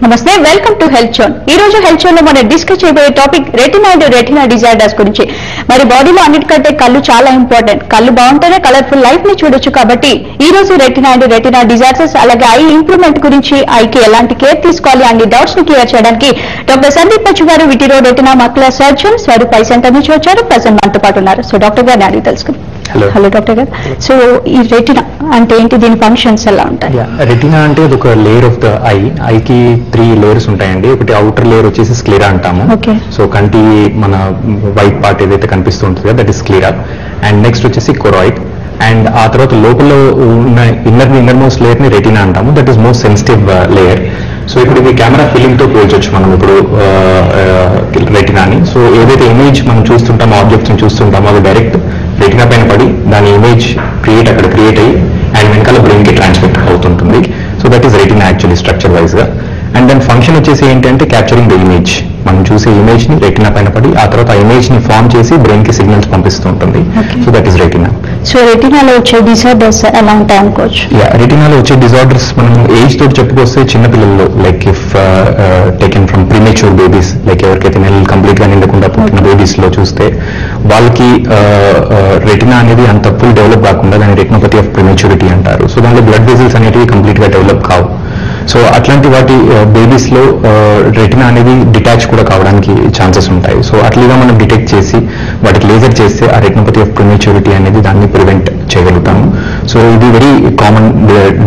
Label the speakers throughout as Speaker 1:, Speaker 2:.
Speaker 1: నమస్తే, welcome to health zone. ఈ రోజు హెల్త్ జోన్ లో మనం డిస్కస్ చేయబోయే topic retina and retina disorders గురించి. మరి బాడీలో అన్నిటికంటే కళ్ళు చాలా ఇంపార్టెంట్. కళ్ళు బాగుంటేనే కలర్ఫుల్ లైఫ్ ని చూడొచ్చు. కాబట్టి ఈ రోజు రెటినా అండ్ రెటినా డిజార్డర్స్ అలాగే ఐ ఇంప్రూవ్మెంట్ గురించి, ఐకి ఎలాంటి కేర్ తీసుకోవాలి అన్ని డౌట్స్ ని క్లియర్ చేయడానికి డాక్టర్ సందీప్ పచ్చు గారు vitreo retina macular surgeon Swaroop eye centre నుంచి వచ్చారు. ప్రజెంట్ మనతో పాటు ఉన్నారు. సో డాక్టర్ గారిని అడిగి తెలుసుకుందాం. హలో డాక్టర్ గారు. సో ఈ రెటినా అంటే ఏంటి, దీని ఫంక్షన్స్ ఎలా ఉంటాయి?
Speaker 2: రెటినా అంటే అది ఒక లేయర్ ఆఫ్ ద ఐకి 3 లేయర్స్ ఉంటాయండి. ఒకటి అవుటర్ లేయర్ వచ్చేసి స్క్లెరా అంటాము. సో కంటి మన వైట్ పార్ట్ ఏదైతే కనిపిస్తూ ఉంటుందో that is sclera. And next వచ్చేసి కొరాయిడ్. అండ్ ఆ తర్వాత లోపల ఉన్న ఇన్నర్ మోస్ట్ లేయర్ ని రెటినా అంటాము. That is most sensitive layer. So ఇప్పుడు ఇది కెమెరా ఫిలింగ్ తో పోల్చొచ్చు మనం ఇప్పుడు రెటినాని. సో ఏదైతే ఇమేజ్ మనం చూస్తుంటామో, ఆబ్జెక్ట్స్ ని చూస్తుంటామో అది డైరెక్ట్ రెటినా పైన పడి దాని ఇమేజ్ అక్కడ క్రియేట్ అయ్యి అండ్ వెనకాల బ్రెయిన్ కి ట్రాన్స్మిట్ అవుతుంటుంది. So that is retina actually structure wise గా. అండ్ దాని ఫంక్షన్ వచ్చేసి ఏంటంటే క్యాప్చరింగ్ ద ఇమేజ్. మనం చూసే ఇమేజ్ ని రెటినా పైన పడి ఆ తర్వాత ఆ ఇమేజ్ ని ఫామ్ చేసి బ్రెయిన్ కి సిగ్నల్స్ పంపిస్తూ ఉంటుంది. So that is retina.
Speaker 1: So రెటినాలో వచ్చే డిజార్డర్స్ ఎలా ఉంటాయి అనుకోవచ్చు?
Speaker 2: రెటినాలో వచ్చే డిజార్డర్స్ మనం ఏజ్ తోటి చెప్పుకొస్తే చిన్నపిల్లల్లో like if taken from premature babies, like ఎవరికైతే నెలలు కంప్లీట్ గా నిండకుండా పుట్టిన బేబీస్ లో చూస్తే వాళ్ళకి రెటినా అనేది అంత ఫుల్ డెవలప్ కాకుండా దాని రెటినోపతి ఆఫ్ ప్రీమెచ్యూరిటీ అంటారు. సో దానిలో బ్లడ్ వెజల్స్ అనేవి కంప్లీట్ గా డెవలప్ కావు. సో అట్లాంటి వాటి బేబీస్ లో రెటినా అనేది డిటాచ్ కూడా కావడానికి ఛాన్సెస్ ఉంటాయి. సో అట్లీగా మనం డిటెక్ట్ చేసి వాటికి లేజర్ చేస్తే ఆ రెటినోపతి ఆఫ్ ప్రీమెచ్యూరిటీ అనేది దాన్ని ప్రివెంట్ చేయగలుగుతాము. సో ఇది very common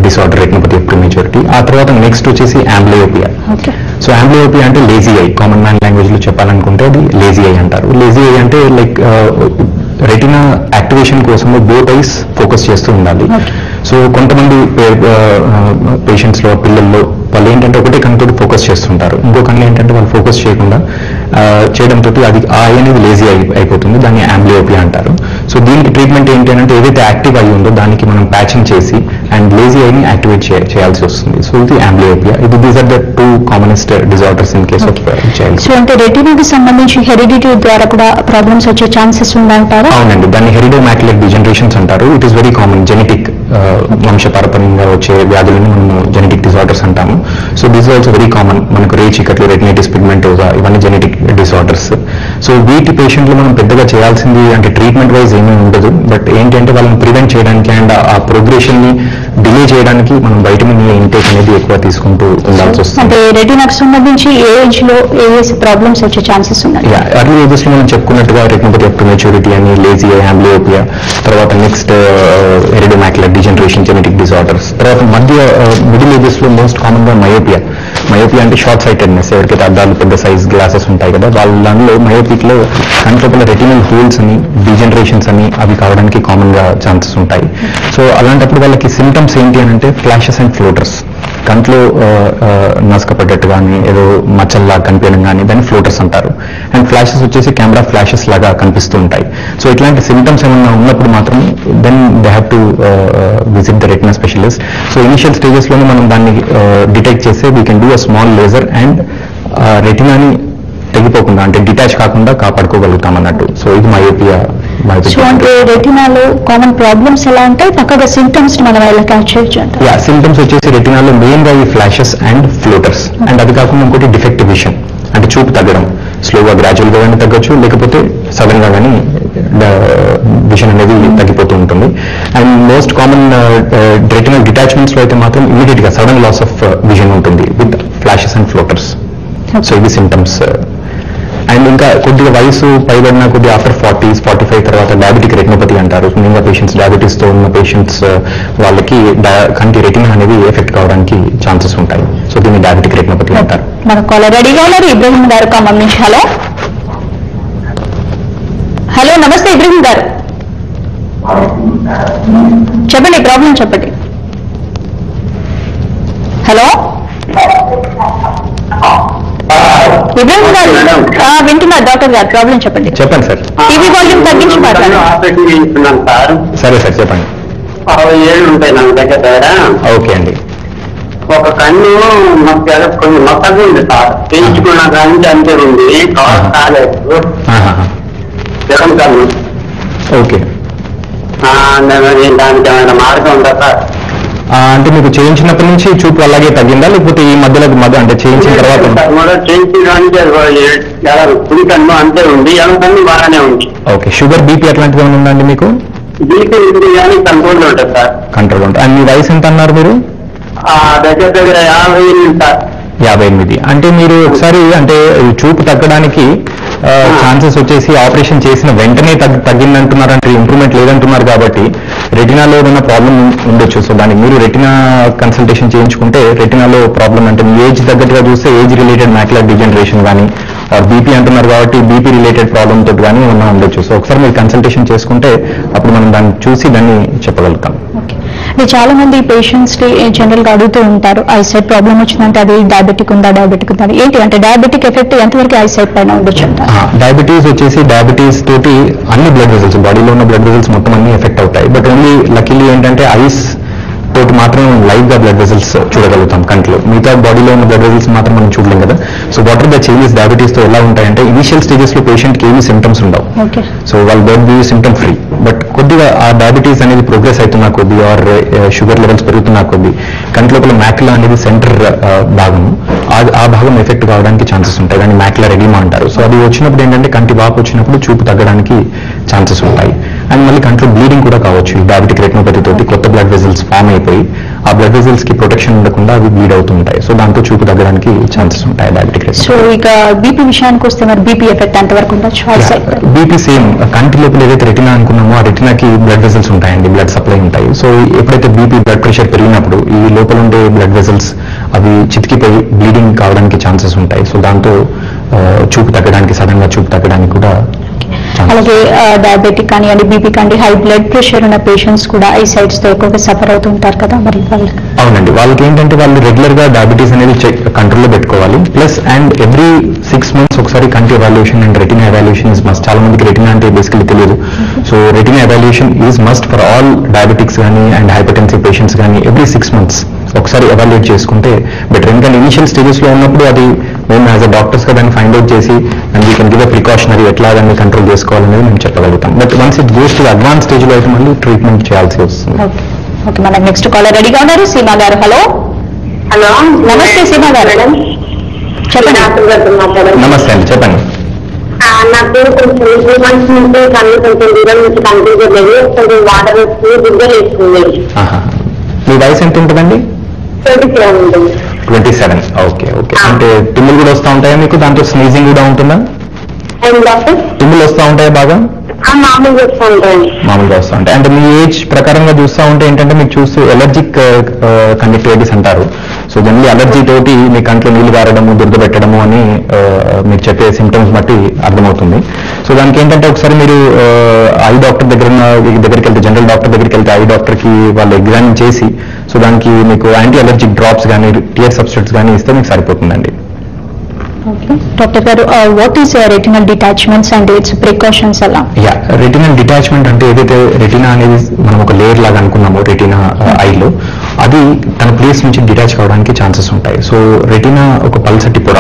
Speaker 2: disorder retinopathy of prematurity. ఆ తర్వాత నెక్స్ట్ వచ్చేసి ఆంబ్లియోపియా. సో ఆంబ్లియోపియా అంటే lazy I. Common man language లో చెప్పాలనుకుంటే అది లేజీ ఐ అంటారు. లేజీ ఐ అంటే లైక్ రెటినా యాక్టివేషన్ కోసము బోత్ ఐస్ ఫోకస్ చేస్తూ ఉండాలి. సో కొంతమంది పేషెంట్స్ లో పిల్లల్లో వాళ్ళు ఏంటంటే ఒకటే కన్నుతో ఫోకస్ చేస్తుంటారు. ఇంకో కన్ను ఏంటంటే వాళ్ళు ఫోకస్ చేయకుండా చేయడంతో అది ఆ ఐ అనేది లేజీ అయిపోతుంది. దాన్ని ఆంబ్లియోపియా అంటారు. సో దీనికి ట్రీట్మెంట్ ఏంటి అంటే ఏదైతే యాక్టివ్ ఐ ఉందో దానికి మనం ప్యాచింగ్ చేసి అండ్ లేజీ ఐని యాక్టివేట్ చేయాల్సి వస్తుంది. సో ఇది amblyopia. These are the 2 commonest disorders in case of child.
Speaker 1: So అంటే రెటినాకి సంబంధించి హెరిడిటీ ద్వారా కూడా ప్రాబ్లమ్స్ వచ్చే ఛాన్సెస్ ఉన్నాయంటారా?
Speaker 2: అవునండి, దాన్ని హెరిడోమాక్యులర్ డిజనరేషన్స్ అంటారు. It is very common genetic వంశపారపర్యంగా వచ్చే వ్యాధులను మనము జెనెటిక్ డిజార్డర్స్ అంటాము. So this is also very common. మనకు రేచికట్లు, రెటినైటిస్ పిగ్మెంటోసా ఇవన్నీ జెనెటిక్ డిసార్డర్స్. సో వీటి పేషెంట్లు మనం పెద్దగా చేయాల్సింది అంటే ట్రీట్మెంట్ వైజ్ ఏమీ ఉండదు. బట్ ఏంటంటే వాళ్ళని ప్రివెంట్ చేయడానికి అండ్ ఆ ప్రోగ్రెషన్ ని డిలే చేయడానికి మనం వైటమిన్ ఏ ఇంటేక్ అనేది ఎక్కువ తీసుకుంటూ ఉండాల్సి వస్తుంది.
Speaker 1: అంటే రెటినాకు సంబంధించి ఏ ఏజ్ లో ఏ ప్రాబ్లమ్స్ వచ్చే ఛాన్సెస్ ఉన్నాయి?
Speaker 2: అర్లీ ఏజెస్ లో మనం చెప్పుకున్నట్టుగా రెటినోపతి ఆఫ్ ప్రీమెచ్యూరిటీ అని, లేజీ ఐ, ఆంబ్లియోపియా, తర్వాత నెక్స్ట్ హెరిడోమాక్యులర్ డిజనరేషన్ జెనెటిక్ డిసార్డర్స్. తర్వాత మిడిల్ ఏజెస్ లో మోస్ట్ కామన్ గా మయోపియా. మయోపియా అంటే షార్ట్ సైటెడ్నెస్. ఎవరికైతే అద్దాలు పెద్ద సైజ్ గ్లాసెస్ ఉంటాయి కదా వాళ్ళ దానిలో మయోపిక్ లో కంట్లోపల రెటినల్ హోల్స్ అని, డిజనరేషన్స్ అని అవి కావడానికి కామన్ గా ఛాన్సెస్ ఉంటాయి. సో అలాంటప్పుడు వాళ్ళకి సిమ్టమ్స్ ఏంటి అని అంటే ఫ్లాషెస్ అండ్ ఫ్లోటర్స్. కంట్లో నసకపడ్డట్టు కానీ ఏదో మచ్చల్లా కనిపించడం కానీ దాన్ని ఫ్లోటర్స్ అంటారు. అండ్ ఫ్లాషెస్ వచ్చేసి కెమెరా ఫ్లాషెస్ లాగా కనిపిస్తూ ఉంటాయి. సో ఇట్లాంటి సిమ్టమ్స్ ఏమన్నా ఉన్నప్పుడు మాత్రం then they have to visit the retina specialist. So initial stages లోనే మనం దాన్ని డిటెక్ట్ చేస్తే we can do a small laser and రెటినాని తెగిపోకుండా అంటే డిటాచ్ కాకుండా కాపాడుకోగలుగుతాం అన్నట్టు. సో ఇది మయోపియా.
Speaker 1: సో అంటే రెటినాలో కామన్ ప్రాబ్లమ్స్ ఎలా ఉంటాయి, చక్కగా సింటమ్స్ మనం ఎలా క్యాచ్ చేయొచ్చు అంటే?
Speaker 2: సింటమ్స్ వచ్చేసి రెటినాలో మెయిన్ గా ఈ ఫ్లాషెస్ అండ్ ఫ్లోటర్స్. అండ్ అది కాకుండా ఇంకోటి డిఫెక్టివ్ విషన్ అంటే చూపు తగ్గడం. స్లోగా గ్రాడ్యువల్ గా కానీ తగ్గొచ్చు, లేకపోతే సడన్ గా కానీ విషన్ అనేది తగ్గిపోతూ ఉంటుంది. And most common retinal detachments లో అయితే మాత్రం ఇమీడియట్ గా సడన్ లాస్ ఆఫ్ విజన్ ఉంటుంది with flashes and floaters. So ఇవి సిమ్టమ్స్. అండ్ ఇంకా కొద్దిగా వయసు పైబడిన కొద్దిగా ఆఫ్టర్ 40s, 45 తర్వాత డయాబెటిక్ రెటినోపతి అంటారు. మెయిన్గా పేషెంట్స్ డయాబెటీస్ తో ఉన్న పేషెంట్స్ వాళ్ళకి కంటి రెటినా అనేది ఎఫెక్ట్ కావడానికి ఛాన్సెస్ ఉంటాయి. సో దీన్ని డయాబెటిక్ రెటినోపతి అంటారు.
Speaker 1: మన కాలర్ రెడీగా ఉన్నారు, ఇబ్రహీం గారు ఖమ్మం నుంచి. హలో హలో నమస్తే ఇబ్రహీం గారు, చెప్పండి ప్రాబ్లం చెప్పండి. హలో ఇబ్రహీం గారు వింటున్నారు డాక్టర్ గారు, ప్రాబ్లం చెప్పండి.
Speaker 2: చెప్పండి సార్.
Speaker 1: టీవీ వాల్యూమ్ తగ్గించి మాట్లాడండి.
Speaker 2: సరే సార్ చెప్పండి.
Speaker 3: 60 ఏళ్ళు ఉంటాయి నాకు దగ్గర.
Speaker 2: ఓకే అండి.
Speaker 3: ఒక కన్ను కొంచెం మొత్తగా ఉంది సార్. పెంచుకున్న కానీ అంతే ఉంది, కాలేదు జగన్ కన్ను.
Speaker 2: ఓకే,
Speaker 3: దానికి ఏమైనా మార్గం ఉందా సార్?
Speaker 2: అంటే మీకు చేయించినప్పటి నుంచి చూపు అలాగే తగ్గిందా, లేకపోతే ఈ మధ్యలో అంటే చేయించిన తర్వాత?
Speaker 3: చేయించడానికి అంతే ఉంది, ఎవరికన్నా బాగానే ఉంది.
Speaker 2: ఓకే. షుగర్, బీపీ అట్లాంటిది ఏమైనా ఉందండి మీకు?
Speaker 3: బీపీ ఉంది కానీ కంట్రోల్ ఉంటుంది సార్.
Speaker 2: కంట్రోల్ ఉంటుంది. అండ్ మీ వయసు ఎంత అన్నారు మీరు?
Speaker 3: దగ్గర దగ్గర 58 సార్.
Speaker 2: 58. అంటే మీరు ఒకసారి అంటే చూపు తగ్గడానికి ఛాన్సెస్ వచ్చేసి ఆపరేషన్ చేసిన వెంటనే తగ్గిందంటున్నారు, అంటే ఇంప్రూవ్మెంట్ లేదంటున్నారు, కాబట్టి రెటినాలో ఏదైనా ప్రాబ్లం ఉండొచ్చు. సో దానికి మీరు రెటినా కన్సల్టేషన్ చేయించుకుంటే రెటినాలో ప్రాబ్లం అంటే మీ ఏజ్ తగ్గట్టుగా చూస్తే ఏజ్ రిలేటెడ్ మ్యాక్యులర్ డిజనరేషన్ కానీ, బీపీ అంటున్నారు కాబట్టి బీపీ రిలేటెడ్ ప్రాబ్లమ్ తోటి కానీ ఏమన్నా ఉండొచ్చు. సో ఒకసారి మీరు కన్సల్టేషన్ చేసుకుంటే అప్పుడు మనం దాన్ని చూసి దాన్ని చెప్పగలుగుతాం.
Speaker 1: చాలా మంది పేషెంట్స్ జనరల్ గా అడుగుతూ ఉంటారు, ఐసైట్ ప్రాబ్లం వచ్చిందంటే అది డయాబెటిక్ ఉందా ఏంటి అంటే డయాబెటిక్ ఎఫెక్ట్ ఎంతవరకు ఐసైట్ పైన ఉండొచ్చు అంటారు?
Speaker 2: డయాబెటీస్ వచ్చేసి డయాబెటీస్ తోటి అన్ని బ్లడ్ వెజల్స్, బాడీలో ఉన్న బ్లడ్ వెజల్స్ మొత్తం అన్ని ఎఫెక్ట్ అవుతాయి. బట్ ఓన్లీ లక్కీలీ ఏంటంటే ఐస్ తోటి మాత్రం లైవ్ గా బ్లడ్ వెజల్స్ చూడగలుగుతాం కంట్లో, మిగతా బాడీలో ఉన్న బ్లడ్ వెజల్స్ మాత్రం మనం చూడలేం కదా. So what are the changes diabetes తో ఎలా ఉంటాయంటే ఇనిషియల్ స్టేజెస్ లో పేషెంట్ కి ఏమీ సిమ్టమ్స్ ఉండవు. సో వాళ్ళు birth be symptom free. But కొద్దిగా ఆ డయాబెటీస్ అనేది ప్రోగ్రెస్ అవుతున్నా కొద్ది ఆర్ షుగర్ లెవెల్స్ పెరుగుతున్నా కొద్ది కంట్లోపల మ్యాక్యులా అనేది సెంటర్ భాగం, ఆ భాగం ఎఫెక్ట్ కావడానికి ఛాన్సెస్ ఉంటాయి. దాన్ని మ్యాక్యులర్ ఎడిమా అంటారు. సో అది వచ్చినప్పుడు ఏంటంటే కంటి వాపు వచ్చినప్పుడు చూపు తగ్గడానికి ఛాన్సెస్ ఉంటాయి. అండ్ మళ్ళీ కంట్లో బ్లీడింగ్ కూడా కావచ్చు. డయాబెటిక్ రెటినోపతి తోటి కొత్త బ్లడ్ వెజల్స్ ఫామ్ అయిపోయి ఆ బ్లడ్ వెజల్స్ కి ప్రొటెక్షన్ ఉండకుండా అవి బ్లీడ్ అవుతుంటాయి. సో దాంతో చూపు తగ్గడానికి ఛాన్సెస్ ఉంటాయి డయాబెటిక్ రెటినోపతి.
Speaker 1: సో ఇక బీపీ విషయానికి వస్తే మరి బీపీ ఎఫెక్ట్ ఎంతవరకు ఉండొచ్చు?
Speaker 2: బీపీ సేమ్, కంటి లోపల ఏదైతే రెటినా అనుకున్నామో ఆ రెటినాకి బ్లడ్ వెజల్స్ ఉంటాయండి, బ్లడ్ సప్లై ఉంటాయి. సో ఎప్పుడైతే బీపీ బ్లడ్ ప్రెషర్ పెరిగినప్పుడు ఈ లోపల ఉండే బ్లడ్ వెజల్స్ అవి చితికిపోయి బ్లీడింగ్ కావడానికి ఛాన్సెస్ ఉంటాయి. సో దాంతో చూపు తగ్గడానికి, సడన్ గా చూపు తగ్గడానికి కూడా.
Speaker 1: అలాగే డయాబెటిక్ కానివ్వండి, బీపీ కానీ, హై బ్లడ్ ప్రెషర్ ఉన్న పేషెంట్స్ కూడా ఐ సైట్స్ తో ఎక్కువగా సఫర్ అవుతుంటారు కదా, మరి
Speaker 2: అవునండి. వాళ్ళకి ఏంటంటే వాళ్ళు రెగ్యులర్ గా డయాబెటీస్ అనేది కంట్రోల్లో పెట్టుకోవాలి. ప్లస్ అండ్ ఎవ్రీ 6 months ఒకసారి కంటి evaluation and retina evaluation is must. చాలా మందికి రెటినా అంటే బేసికలీ తెలియదు. So retina evaluation is must for all diabetics కానీ అండ్ హైపర్టెన్సివ్ పేషెంట్స్ కానీ. ఎవ్రీ 6 months ఒకసారి ఎవాల్యుయేట్ చేసుకుంటే బెటర్. ఎందుకంటే ఇనిషియల్ స్టేజెస్ లో ఉన్నప్పుడు అది మేము యాజ్ అ డాక్టర్స్ గా దాన్ని ఫైండ్ అవుట్ చేసి and we can give a precautionary ఎట్లా దాన్ని కంట్రోల్ చేసుకోవాలనేది మేము చెప్పగలుగుతాం. But once it goes to advance stage లో అయితే మళ్ళీ ట్రీట్మెంట్ చేయాల్సి వస్తుంది.
Speaker 1: ఓకే, మన నెక్స్ట్ కాలర్ రెడీగా ఉన్నారు. సీమా గారు, హలో.
Speaker 4: హలో,
Speaker 1: నమస్తే సీమా గారు, చెప్పండి.
Speaker 2: నమస్తే అండి, చెప్పండి.
Speaker 4: నాకు కొంచెం 2 months నుంచి కళ్ళు కొంచెం దూరం నుంచి కనిపించలేదు, కొంచెం వాటర్ వచ్చి దుగ్గలు వేసుకుంది.
Speaker 2: మీ వయసు ఎంత ఉంటుందండి? 27. Okay okay. అంటే తుమ్ములు కూడా వస్తూ ఉంటాయా మీకు? దాంతో స్నీజింగ్ కూడా ఉంటుందా? తుమ్ములు వస్తూ ఉంటాయా బాగా?
Speaker 4: మామూలుగా
Speaker 2: వస్తూ ఉంటాయి. అంటే మీ ఏజ్ ప్రకారంగా చూస్తూ ఉంటే ఏంటంటే మీకు చూస్తూ ఎలర్జిక్ కండక్టివిటీస్ అంటారు. సో జనరల్లీ అలర్జీ తోటి మీ కంట్లో నీళ్లు గారడము, దురద పెట్టడము అని మీరు చెప్పే సిమ్టమ్స్ బట్టి అర్థమవుతుంది. సో దానికి ఏంటంటే ఒకసారి మీరు ఐ డాక్టర్ దగ్గరికి వెళ్తే, జనరల్ డాక్టర్ దగ్గరికి వెళ్తే ఐ డాక్టర్ కి వాళ్ళు ఎగ్జామిన్ చేసి సో దానికి మీకు యాంటీ అలర్జిక్ డ్రాప్స్ కానీ టియర్ సబ్స్టిట్యూట్స్ కానీ ఇస్తే మీకు సరిపోతుందండి.
Speaker 1: డాక్టర్ గారు, what is retinal detachments and it's precautions ఎలా?
Speaker 2: రెటినల్ డిటాచ్మెంట్ అంటే ఏదైతే రెటినా అనేది మనం ఒక లేయర్ లాగా అనుకున్నామో రెటినా ఐలో, అది తన ప్లేస్ నుంచి డిటాచ్ కావడానికి ఛాన్సెస్ ఉంటాయి. సో రెటినా ఒక పల్సటి పొర.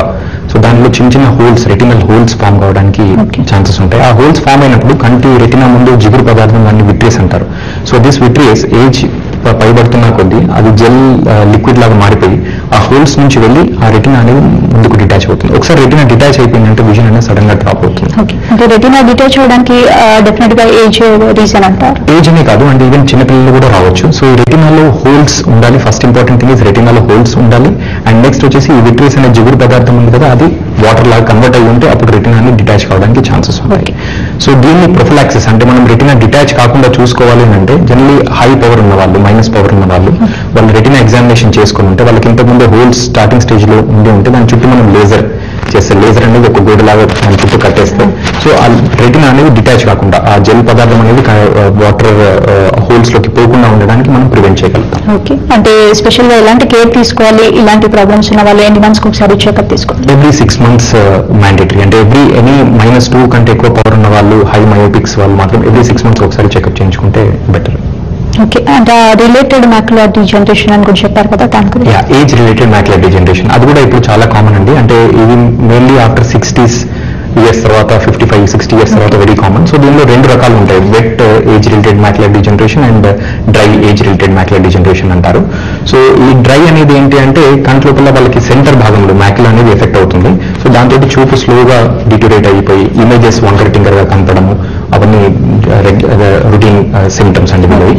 Speaker 2: సో దానిలో చిన్న చిన్న హోల్స్, రెటినల్ హోల్స్ ఫామ్ కావడానికి ఛాన్సెస్ ఉంటాయి. ఆ హోల్స్ ఫామ్ అయినప్పుడు కంటి రెటినా ముందు జిగురు పదార్థం దాన్ని విట్రియస్ అంటారు. సో దిస్ విట్రియస్ ఏజ్ పైబడుతున్న కొద్దీ అది జెల్ లిక్విడ్ లాగా మారిపోయి ఆ హోల్స్ నుంచి వెళ్ళి ఆ రెటినా అనేది ముందుకు డిటాచ్ అవుతుంది. ఒకసారి రెటినా డిటాచ్ అయిపోయిందంటే విజన్ అనేది సడన్ గా డ్రాప్ అవుతుంది.
Speaker 1: అంటే రెటినా డిటాచ్ అవడానికి డెఫినెట్ గా ఏజ్ రీజన్ అంటారు?
Speaker 2: ఏజ్ అనే కాదు, అంటే ఈవెన్ చిన్నపిల్లలు కూడా రావచ్చు. సో ఈ రెటినాలో హోల్స్ ఉండాలి. ఫస్ట్ ఇంపార్టెంట్ థింగ్ ఇస్ రెటినాలో హోల్స్ ఉండాలి. అండ్ నెక్స్ట్ వచ్చేసి ఈ విట్రియస్ అనే జిగురు పదార్థం ఉంది కదా, అది వాటర్ లాగా కన్వర్ట్ అయ్యి ఉంటే అప్పుడు రెటినాని డిటాచ్ కావడానికి ఛాన్సెస్ ఉంటాయి. సో దీన్ని ప్రొఫిలాక్సిస్ అంటే మనం రెటినా డిటాచ్ కాకుండా చూసుకోవాలి అంటే జనరల్లీ హై పవర్ ఉన్న వాళ్ళు, మైనస్ పవర్ ఉన్న వాళ్ళు రెటినా ఎగ్జామినేషన్ చేసుకుని ఉంటే వాళ్ళకి ఇంతకుముందు హోల్స్ స్టార్టింగ్ స్టేజ్ లో ఉంటే దాని చుట్టూ మనం లేజర్ చేస్తే, లేజర్ అనేది ఒక గోడలాగా దాని చుట్టూ కట్టేస్తే సో ఆ రెటినా అనేది డిటాచ్ కాకుండా ఆ జెల్ పదార్థం అనేది వాటర్ హోల్స్ లోకి పోకుండా ఉండడానికి మనం ప్రివెంట్ చేయగలుగుతాం.
Speaker 1: ఓకే, అంటే స్పెషల్ గా ఎలాంటి కేర్ తీసుకోవాలి? ఇలాంటి ప్రాబ్లమ్స్ ఉన్న వాళ్ళు ఎన్ని మంత్స్ ఒకసారి చెకప్ తీసుకోవాలి?
Speaker 2: Every 6 months mandatory. అంటే ఎనీ -2 కంటే ఎక్కువ పవర్ ఉన్న వాళ్ళు, హై మయోపిక్స్ వాళ్ళు మాత్రం ఎవ్రీ 6 months ఒకసారి చెకప్ చేయించుకుంటే బెటర్.
Speaker 1: ఓకే, అంటే రిలేటెడ్ మ్యాక్యులర్ డిజనరేషన్ అని కూడా చెప్పారు కదా, దాని గురించి?
Speaker 2: ఏజ్ రిలేటెడ్ మ్యాక్యులర్ డిజనరేషన్ అది కూడా ఇప్పుడు చాలా కామన్ అండి. అంటే ఇది మెయిన్లీ ఆఫ్టర్ 60s ఇయర్స్ తర్వాత 55-60 ఇయర్స్ తర్వాత వెరీ కామన్. సో దీనిలో రెండు రకాలు ఉంటాయి, wet age related macular degeneration and dry age related macular degeneration అంటారు. సో ఈ డ్రై అనేది ఏంటి అంటే కంటి లోపల వాళ్ళకి సెంటర్ భాగంలో మ్యాక్యులా అనేది ఎఫెక్ట్ అవుతుంది. సో దాంతో చూపు స్లోగా డిటోరేట్ అయిపోయి ఇమేజెస్ వంకర టింకర్గా కనపడము, అవన్నీ రొటీన్ సిమ్టమ్స్ అండి వీళ్ళవి.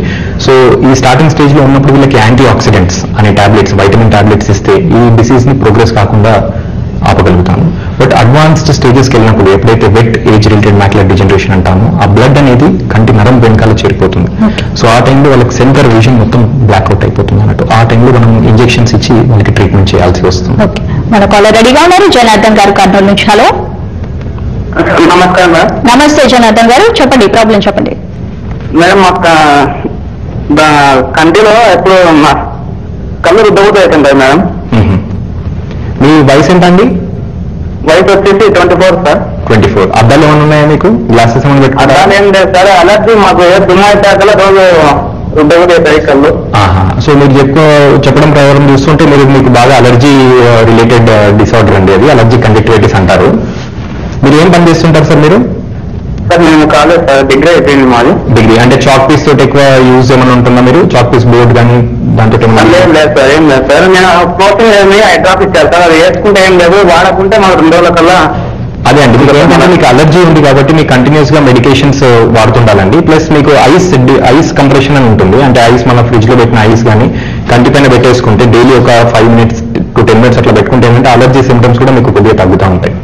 Speaker 2: సో ఈ స్టార్టింగ్ స్టేజ్ లో ఉన్నప్పుడు వీళ్ళకి యాంటీ ఆక్సిడెంట్స్ అనే టాబ్లెట్స్, వైటమిన్ టాబ్లెట్స్ ఇస్తే ఈ డిసీజ్ ని ప్రోగ్రెస్ కాకుండా ఆపగలుగుతాము. బట్ అడ్వాన్స్డ్ స్టేజెస్కి వెళ్ళినప్పుడు ఎప్పుడైతే wet age related macular degeneration అంటామో ఆ బ్లడ్ అనేది కంటి నరం వెనకాల చేరిపోతుంది. సో ఆ టైంలో వాళ్ళకి సెంటర్ విజన్ మొత్తం బ్లాక్అవుట్ అయిపోతుంది అన్నట్టు. ఆ టైంలో మనం ఇంజెక్షన్స్ ఇచ్చి వాళ్ళకి ట్రీట్మెంట్ చేయాల్సి వస్తుంది.
Speaker 1: మన కాలర్ రెడీగా ఉన్నారు, జనార్దన్ గారు కర్నూలు నుంచి. హలో,
Speaker 3: నమస్కారం మేడం.
Speaker 1: నమస్తే జనార్దన్ గారు, చెప్పండి ప్రాబ్లం చెప్పండి.
Speaker 3: మేడం మాకు కంటిలో ఎప్పుడు కళ్ళు రుద్దవుతాయి మేడం.
Speaker 2: మీ వయసు ఎంత అండి?
Speaker 3: వయసు వచ్చేసి 24 సార్.
Speaker 2: 24. అద్దాలు ఏమైనా ఉన్నాయా మీకు? గ్లాసెస్ ఏమైనా పెట్టుకుంటారా?
Speaker 3: అలా ఏం లేదు సార్, అలర్జీ మాకు దుమ్మాయి శాఖలో రోజు రుద్దవుతాయి కళ్ళు.
Speaker 2: సో మీరు చెప్పడం ప్రకారం చూస్తుంటే మీకు బాగా అలర్జీ రిలేటెడ్ డిసార్డర్ అండి, అది అలర్జీ కంజక్టివైటిస్ అంటారు. మీరు ఏం పని చేస్తుంటారు సార్ మీరు?
Speaker 3: సార్ నేను కాలేజ్ సార్, డిగ్రీ అయిపోయింది మాది.
Speaker 2: డిగ్రీ అంటే చాక్ పీస్ తోటి ఎక్కువ యూజ్ ఏమైనా ఉంటుందా మీరు? చాక్ పీస్ బోర్డ్ కానీ దాంతో
Speaker 3: లేదు సార్, ఏం లేదు సార్. నేను ప్రోటీన్ డ్రాప్ ఇచ్చారు సార్, అది వేసుకుంటే ఏం లేదు, వాడకుంటే మాకు 2 రోజుల కల్లా.
Speaker 2: అదే అండి, మీకు ఏంటంటే మీకు అలర్జీ ఉంది కాబట్టి మీకు కంటిన్యూస్ గా మెడికేషన్స్ వాడుతుండాలండి. ప్లస్ మీకు ఐస్ కంప్రెషన్ అని ఉంటుంది, అంటే ఐస్ మన ఫ్రిడ్జ్ లో పెట్టిన ఐస్ కానీ కంటి పైన పెట్టేసుకుంటే డైలీ ఒక 5 minutes to 10 minutes అట్లా పెట్టుకుంటే ఏంటంటే అలర్జీ సిమ్టమ్స్ కూడా మీకు కొద్దిగా తగ్గుతూ ఉంటాయి.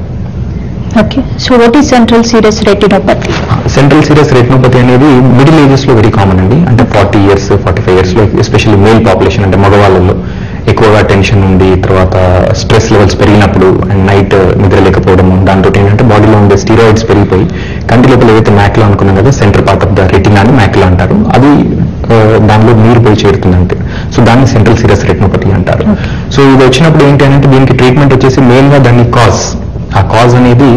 Speaker 1: Okay, so what is central serious retinopathy?
Speaker 2: Central serious retinopathy అనేది మిడిల్ ఏజెస్ లో వెరీ కామన్ అండి. అంటే 40 years 45 years లో ఎస్పెషల్లీ మేల్ పాపులేషన్ అంటే మగవాళ్ళలో ఎక్కువగా టెన్షన్ ఉండి తర్వాత స్ట్రెస్ లెవెల్స్ పెరిగినప్పుడు అండ్ నైట్ నిద్ర లేకపోవడం, దాంతో ఏంటంటే బాడీలో ఉండే స్టీరాయిడ్స్ పెరిగిపోయి కంటి లోపల ఏదైతే మ్యాక్యులా అనుకున్నాం కదా, centre part of the retina అని మ్యాక్యులా అంటారు, అది దానిలో నీరు పోయి చేరుతుందంటే సో దాన్ని సెంట్రల్ సీరియస్ రెటినోపతి అంటారు. సో ఇది వచ్చినప్పుడు ఏంటి అంటే దీనికి ట్రీట్మెంట్ వచ్చేసి మెయిన్ గా దాన్ని ఆ కాజ్ అనేది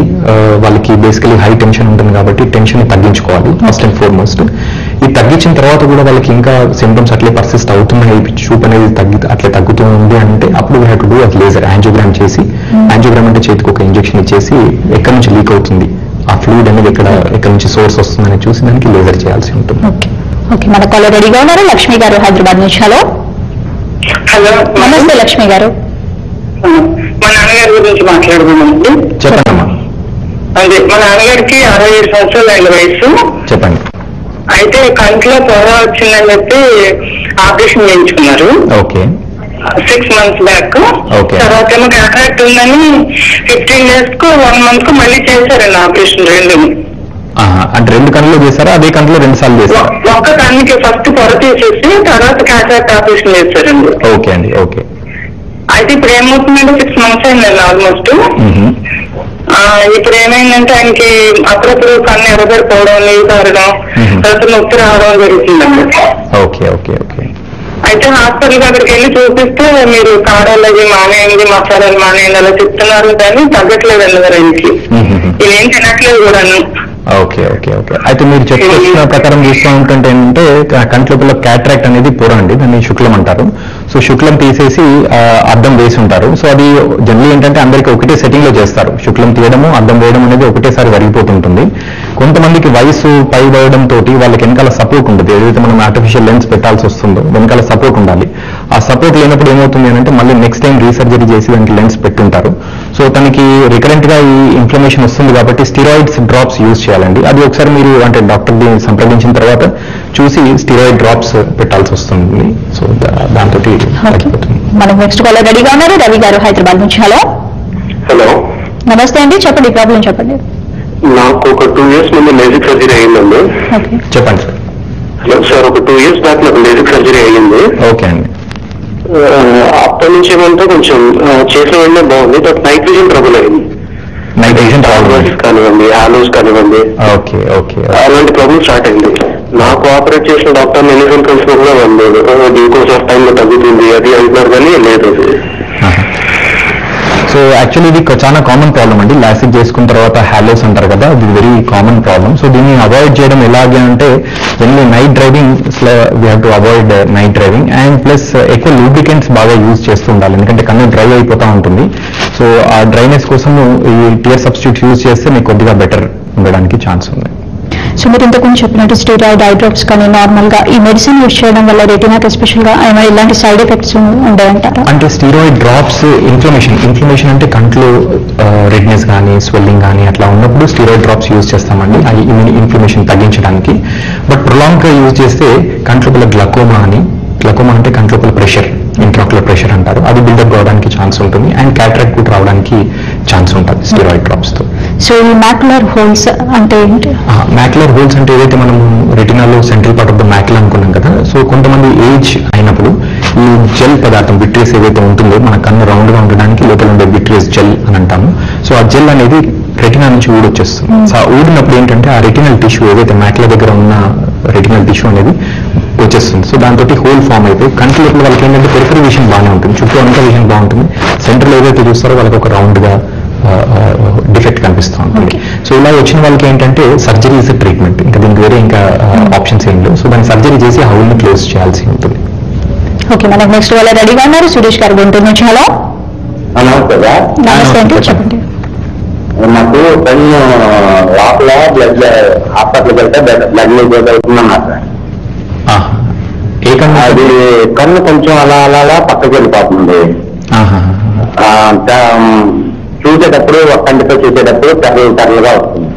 Speaker 2: వాళ్ళకి బేసికలీ హై టెన్షన్ ఉంటుంది కాబట్టి టెన్షన్ తగ్గించుకోవాలి ఫస్ట్ అండ్ ఫార్మోస్ట్. ఇది తగ్గించిన తర్వాత కూడా వాళ్ళకి ఇంకా సింప్టమ్స్ అట్లే పర్సిస్ట్ అవుతున్నాయి, చూపు అనేది అట్లే తగ్గుతుంది అంటే అప్పుడు వీ హ్యావ్ టు డూ అది లేజర్ యాంజియోగ్రామ్ చేసి, యాంజియోగ్రామ్ అంటే చేతికి ఒక ఇంజెక్షన్ ఇచ్చేసి ఎక్కడి నుంచి లీక్ అవుతుంది ఆ ఫ్లూయిడ్ అనేది ఎక్కడి నుంచి సోర్స్ వస్తుందని చూసి దానికి లేజర్ చేయాల్సి ఉంటుంది.
Speaker 1: ఓకే, మన కాలర్ రెడీగా ఉన్నారు, లక్ష్మి గారు హైదరాబాద్ నుంచి. హలో.
Speaker 3: హలో,
Speaker 1: నమస్తే లక్ష్మి గారు.
Speaker 3: మా నాన్నగారి గురించి మాట్లాడుతున్నామండి.
Speaker 2: చెప్పండి.
Speaker 3: అదే మా నాన్నగారికి 67 సంవత్సరాలు అయిన వయసు.
Speaker 2: చెప్పండి.
Speaker 3: అయితే కంట్లో పొర వచ్చిందని చెప్పి ఆపరేషన్ చేయించుకున్నారు.
Speaker 2: ఓకే.
Speaker 3: 6 months back. తర్వాత ఏమో క్యాటరాక్ట్ ఉందని 15 days కు 1 month కు మళ్ళీ చేశారండి ఆపరేషన్ రెండు.
Speaker 2: అంటే 2 కన్నులు చేశారా? అదే కన్నులో 2 సార్లు చేశారా?
Speaker 3: ఒక్క కన్నుకి ఫస్ట్ పొర తీసేసి తర్వాత క్యాటరాక్ట్ ఆపరేషన్ చేశారండి.
Speaker 2: ఓకే అండి. ఓకే.
Speaker 3: అయితే ఇప్పుడు ఏమవుతుందంటే 6 months అయిందండి ఆల్మోస్ట్. ఇప్పుడు ఏమైందంటే ఆయనకి అప్పుడప్పుడు కన్ను ఎర్రబడిపోవడం, నీరు కారడం, తర్వాత నొప్పి రావడం జరుగుతుందండి.
Speaker 2: Okay okay okay.
Speaker 3: అయితే హాస్పిటల్కి అక్కడికి వెళ్ళి చూపిస్తే మీరు కారాలది మానేయండి, మసాలాలు మానేయండి అలా చెప్తున్నారు కానీ తగ్గట్లేదండి మరి ఆయనకి. ఇదేం తినట్లేదు కూడా.
Speaker 2: Okay okay okay. అయితే మీరు చెప్పిన ప్రకారం చూస్తూ ఉంటుంటే ఏంటంటే కంటి లోపల క్యాటరాక్ట్ అనేది పొర అండి, దాన్ని శుక్లం అంటారు. సో శుక్లం తీసేసి అద్దం వేసి ఉంటారు. సో అది జనరల్ ఏంటంటే అందరికీ ఒకటే సెట్టింగ్ లో చేస్తారు, శుక్లం తీయడము అద్దం వేయడం అనేది ఒకటేసారి వరిగిపోతుంటుంది. కొంతమందికి వయసు పై వేయడం తోటి వాళ్ళకి వెనకాల సపోర్ట్ ఉంటుంది, ఏదైతే మనం ఆర్టిఫిషియల్ లెన్స్ పెట్టాల్సి వస్తుందో వెనకాల సపోర్ట్ ఉండాలి. ఆ సపోర్ట్ లేనప్పుడు ఏమవుతుంది అంటే మళ్ళీ నెక్స్ట్ టైం రీసర్జరీ చేసి దానికి లెన్స్ పెట్టుంటారు. సో తనకి రికరెంట్ గా ఈ ఇన్ఫ్లమేషన్ వస్తుంది కాబట్టి స్టిరాయిడ్స్ డ్రాప్స్ యూజ్ చేయాలండి. అది ఒకసారి మీరు అంటే డాక్టర్ని సంప్రదించిన తర్వాత చూసి స్టిరాయిడ్ డ్రాప్స్ పెట్టాల్సి వస్తుంది. సో దాంతో
Speaker 1: మనం నెక్స్ట్ కాలర్ రెడీగా ఉన్నారు, రవి గారు హైదరాబాద్ నుంచి. హలో.
Speaker 3: హలో,
Speaker 1: నమస్తే అండి, చెప్పండి ప్రాబ్లం చెప్పండి.
Speaker 3: నాకు ఒక 2 years ముందు లేజిక్ సర్జరీ అయ్యిందండి.
Speaker 2: చెప్పండి సార్.
Speaker 3: హలో సార్, ఒక 2 years బ్యాక్ నాకు లేజిక్ సర్జరీ అయ్యింది.
Speaker 2: ఓకే అండి.
Speaker 3: అప్పటి నుంచి ఏమంటే కొంచెం చేసిన వెంటనే బాగుంది, బట్ నైట్ విజన్ ట్రబుల్ అయింది.
Speaker 2: నైట్ విజన్
Speaker 3: కానివ్వండి, హాలోస్ కానివ్వండి,
Speaker 2: ఓకే ఓకే,
Speaker 3: అలాంటి ప్రాబ్లమ్ స్టార్ట్ అయింది. నాకు ఆపరేట్ చేసిన డాక్టర్ ఎన్ని కలిసిన కూడా లేదు, డ్యూకోస్ ఆఫ్ టైంలో తగ్గుతుంది అది అంటున్నారు కానీ లేదు.
Speaker 2: సో యాక్చువల్లీ ఇది చాలా కామన్ ప్రాబ్లం అండి. లాసిక్ చేసుకున్న తర్వాత హాలోస్ అంటారు కదా, అది వెరీ కామన్ ప్రాబ్లం. సో దీన్ని అవాయిడ్ చేయడం ఎలాగే అంటే generally night driving we have to avoid night driving and plus ఎక్కువ లూబ్రికెంట్స్ బాగా యూజ్ చేస్తూ ఉండాలి, ఎందుకంటే కన్ను డ్రై అయిపోతూ ఉంటుంది. సో సో ఆ డ్రైనెస్ కోసము ఈ టియర్ సబ్స్టిట్యూట్ యూజ్ చేస్తే మీకు కొద్దిగా బెటర్ ఉండడానికి ఛాన్స్ ఉంది.
Speaker 1: సో మీరు ఇంతకుముందు చెప్పినట్టు స్టీరాయిడ్ ఐ డ్రాప్స్ కానీ నార్మల్ గా ఈ మెడిసిన్ యూజ్ చేయడం వల్ల రెటినాకి ఎస్పెషల్ గా ఏమైనా ఇలాంటి సైడ్ ఎఫెక్ట్స్ ఉంటాయంటారా?
Speaker 2: అంటే స్టీరాయిడ్ డ్రాప్స్ ఇన్ఫ్లమేషన్ అంటే కంట్లో రెడ్నెస్ కానీ స్వెల్లింగ్ కానీ అట్లా ఉన్నప్పుడు స్టీరాయిడ్ డ్రాప్స్ యూజ్ చేస్తామండి అది ఇన్ఫ్లమేషన్ తగ్గించడానికి. బట్ ప్రొలాంగ్ గా యూజ్ చేస్తే కంట్లోపల గ్లకోమా అంటే కంట్లోపల ప్రెషర్, ఇంట్రాక్యులర్ ప్రెషర్ అంటారు, అది బిల్డప్ అవడానికి ఛాన్స్ ఉంటుంది అండ్ క్యాటరాక్ట్ కూడా రావడానికి ఛాన్స్ ఉంటుంది స్టీరాయిడ్ డ్రాప్స్ తో.
Speaker 1: సో ఈ మ్యాక్యులర్ హోల్స్ అంటే ఏంటి?
Speaker 2: మ్యాక్యులర్ హోల్స్ అంటే ఏదైతే మనం రెటినాలో central part of the macula అనుకున్నాం కదా, సో కొంతమంది ఏజ్ అయినప్పుడు ఈ జెల్ పదార్థం విట్రియస్ ఏదైతే ఉంటుందో మన కన్ను రౌండ్ గా ఉండడానికి లోపల ఉండే విట్రియస్ జెల్ అని అంటాము. సో ఆ జెల్ అనేది రెటినా నుంచి ఊడొచ్చేస్తుంది. సో ఆ ఊడినప్పుడు ఏంటంటే ఆ రెటినల్ టిష్యూ ఏదైతే మ్యాక్యులా దగ్గర ఉన్న రెటినల్ టిష్యూ అనేది వచ్చేస్తుంది. సో దాంతో హోల్ ఫామ్ అయిపోయి కంటి లోపల వాళ్ళకి ఏంటంటే పెరిఫరీ విజన్ బాగానే ఉంటుంది, చుట్టూ అంతా విజన్ బాగుంటుంది, సెంటర్లో ఏదైతే చూస్తారో వాళ్ళకి ఒక రౌండ్ గా డిఫెక్ట్ కనిపిస్తూ ఉంటుంది. సో ఇలా వచ్చిన వాళ్ళకి ఏంటంటే సర్జరీ ఇస్ ట్రీట్మెంట్, ఇంకా దీనికి వేరే ఇంకా ఆప్షన్స్ ఏం లేవు. సో దాన్ని సర్జరీ చేసి హౌల్ ని క్లోజ్ చేయాల్సి ఉంటుంది.
Speaker 1: ఓకే, మనకు నెక్స్ట్ వాళ్ళ రెడీగా ఉన్నారు సురేష్ గారు గుంటూరు నుంచి. హలో, నమస్తే అండి, చెప్పండి.
Speaker 4: నాకు కన్ను లోపల బ్లడ్ హాస్పిటల్కి వెళ్తే బ్లడ్ లీకేజ్ అవుతుందన్నారు.
Speaker 2: ఏ కన్ను?
Speaker 4: అది కన్ను కొంచెం అలా పక్కకి వెళ్ళిపోతుంది. చూసేటప్పుడు ఒక కంటితో చూసేటప్పుడు తెరలుగా వస్తుంది.